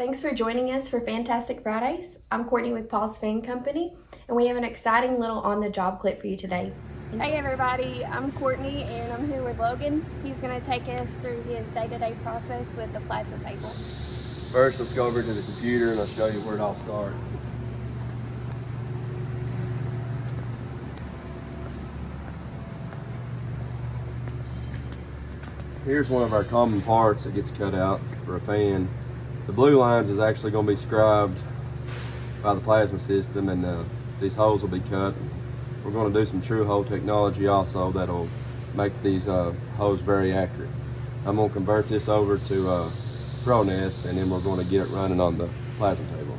Thanks for joining us for Fantastic Fridays. I'm Courtney with Paul's Fan Company, and we have an exciting little on-the-job clip for you today. Hey everybody, I'm Courtney and I'm here with Logan. He's going to take us through his day-to-day process with the plasma table. First, let's go over to the computer and I'll show you where it all starts. Here's one of our common parts that gets cut out for a fan. The blue lines is actually going to be scribed by the plasma system, and these holes will be cut. We're going to do some true hole technology also that'll make these holes very accurate. I'm going to convert this over to ProNest, and then we're going to get it running on the plasma table.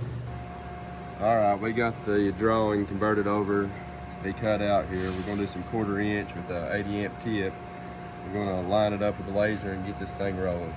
Alright, we got the drawing converted over, be cut out here. We're going to do some 1/4 inch with an 80 amp tip. We're going to line it up with the laser and get this thing rolling.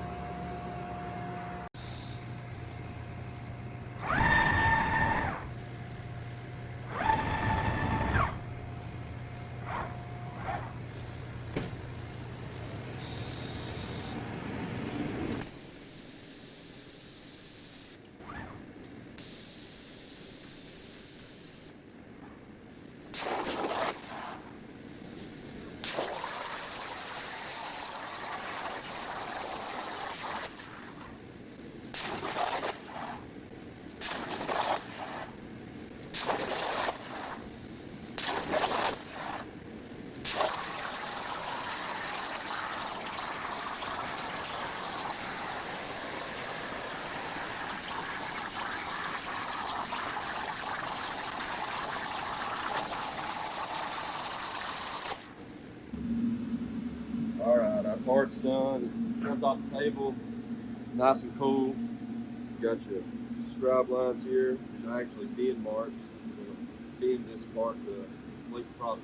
Alright, our part's done. It comes off the table, nice and cool. You got your scribe lines here. There's actually bend marks. We're going to bend this part to complete the process.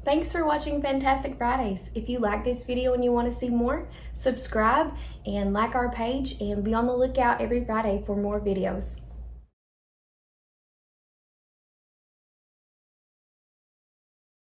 Thanks for watching Fantastic Fridays. If you like this video and you want to see more, subscribe and like our page and be on the lookout every Friday for more videos.